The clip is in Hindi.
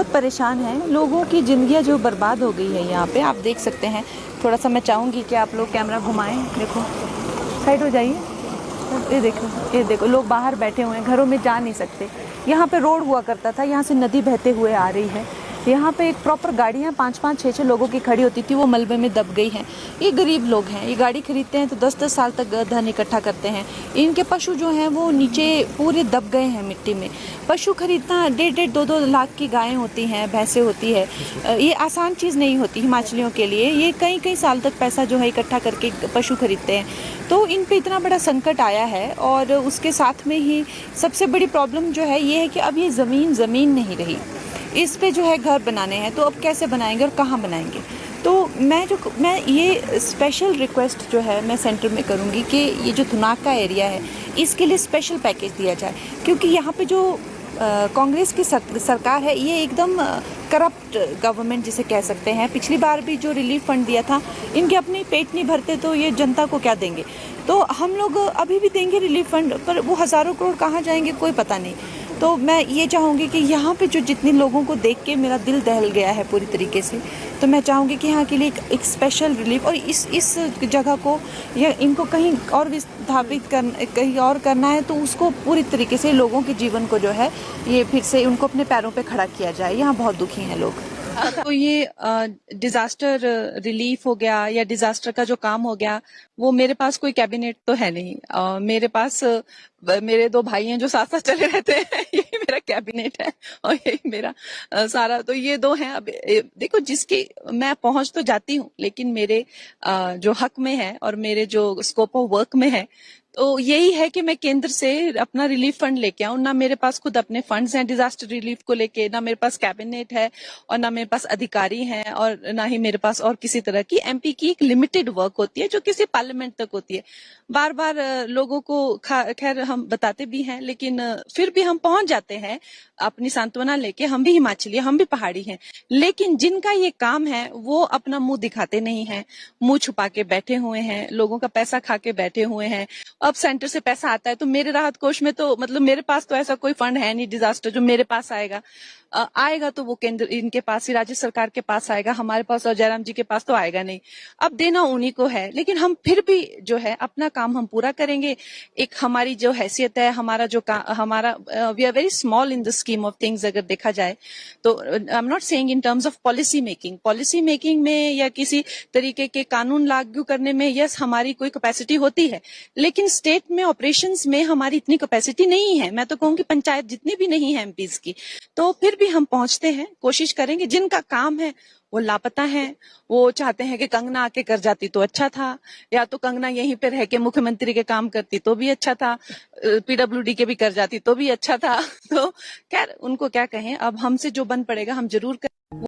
बहुत परेशान हैं, लोगों की ज़िंदगियाँ जो बर्बाद हो गई है यहाँ पे आप देख सकते हैं। थोड़ा सा मैं चाहूँगी कि आप लोग कैमरा घुमाएं। देखो, साइड हो जाइए। ये देखो लोग बाहर बैठे हुए हैं, घरों में जा नहीं सकते। यहाँ पे रोड हुआ करता था, यहाँ से नदी बहते हुए आ रही है। यहाँ पे एक प्रॉपर गाड़ियाँ 5-5, 6-6 लोगों की खड़ी होती थी, वो मलबे में दब गई हैं। ये गरीब लोग हैं, ये गाड़ी खरीदते हैं तो 10-10 साल तक धन इकट्ठा करते हैं। इनके पशु जो हैं वो नीचे पूरे दब गए हैं मिट्टी में। पशु खरीदना 1.5 2-2 लाख की गायें होती हैं, भैंसें होती है। ये आसान चीज़ नहीं होती हिमाचलियों के लिए। ये कई कई साल तक पैसा जो है इकट्ठा करके पशु खरीदते हैं। तो इन पे इतना बड़ा संकट आया है और उसके साथ में ही सबसे बड़ी प्रॉब्लम जो है ये है कि अब ये ज़मीन नहीं रही। इस पे जो है घर बनाने हैं, तो अब कैसे बनाएंगे और कहाँ बनाएंगे। तो मैं ये स्पेशल रिक्वेस्ट जो है मैं सेंटर में करूँगी कि ये जो थुनाग का एरिया है इसके लिए स्पेशल पैकेज दिया जाए, क्योंकि यहाँ पे जो कांग्रेस की सरकार है ये एकदम करप्ट गवर्नमेंट जिसे कह सकते हैं। पिछली बार भी जो रिलीफ फंड दिया था, इनके अपने पेट नहीं भरते तो ये जनता को क्या देंगे। तो हम लोग अभी भी देंगे रिलीफ फंड, पर वो हज़ारों करोड़ कहाँ जाएंगे कोई पता नहीं। तो मैं ये चाहूँगी कि यहाँ पे जो जितने लोगों को देख के मेरा दिल दहल गया है पूरी तरीके से, तो मैं चाहूँगी कि यहाँ के लिए एक स्पेशल रिलीफ, और इस जगह को या इनको कहीं और विस्थापित कहीं और करना है तो उसको पूरी तरीके से लोगों के जीवन को जो है ये फिर से उनको अपने पैरों पे खड़ा किया जाए। यहाँ बहुत दुखी हैं लोग। तो ये डिजास्टर रिलीफ हो गया या डिजास्टर का जो काम हो गया, वो मेरे पास कोई कैबिनेट तो है नहीं। मेरे पास मेरे 2 भाई हैं जो साथ साथ चले रहते हैं यही मेरा कैबिनेट है और यही मेरा सारा। तो ये 2 हैं। अब देखो, जिसकी मैं पहुंच तो जाती हूँ, लेकिन मेरे जो हक में है और मेरे जो स्कोप ऑफ वर्क में है, तो यही है कि मैं केंद्र से अपना रिलीफ फंड लेके आऊं। ना मेरे पास खुद अपने फंड्स हैं डिजास्टर रिलीफ को लेके, ना मेरे पास कैबिनेट है और ना मेरे पास अधिकारी हैं, और ना ही मेरे पास और किसी तरह की। एमपी की एक लिमिटेड वर्क होती है जो किसी पार्लियामेंट तक होती है। बार बार लोगों को खैर हम बताते भी हैं, लेकिन फिर भी हम पहुंच जाते हैं अपनी सांत्वना लेके। हम भी हिमाचली, हम भी पहाड़ी हैं, लेकिन जिनका ये काम है वो अपना मुंह दिखाते नहीं है, मुंह छुपा के बैठे हुए हैं, लोगों का पैसा खा के बैठे हुए हैं। अब सेंटर से पैसा आता है तो मेरे राहत कोष में तो मतलब मेरे पास तो ऐसा कोई फंड है नहीं डिजास्टर जो मेरे पास आएगा। आएगा तो वो केंद्र इनके पास ही, राज्य सरकार के पास आएगा, हमारे पास और जयराम जी के पास तो आएगा नहीं। अब देना उन्हीं को है, लेकिन हम फिर भी जो है अपना काम हम पूरा करेंगे। एक हमारी जो हैसियत है, हमारा जो हमारा we are very small in the scheme of things अगर देखा जाए तो। I am not saying in terms of policy making में या किसी तरीके के कानून लागू करने में यस हमारी कोई कैपेसिटी होती है, लेकिन स्टेट में ऑपरेशंस में हमारी इतनी कैपेसिटी नहीं है। मैं तो कहूंगी पंचायत जितनी भी नहीं है एमपीज की। तो फिर भी हम पहुंचते हैं, कोशिश करेंगे। जिनका काम है वो लापता हैं, वो चाहते हैं कि कंगना आके कर जाती तो अच्छा था, या तो कंगना यहीं पे रह के मुख्यमंत्री के काम करती तो भी अच्छा था, पीडब्ल्यूडी के भी कर जाती तो भी अच्छा था। तो खैर उनको क्या कहें, अब हमसे जो बन पड़ेगा हम जरूर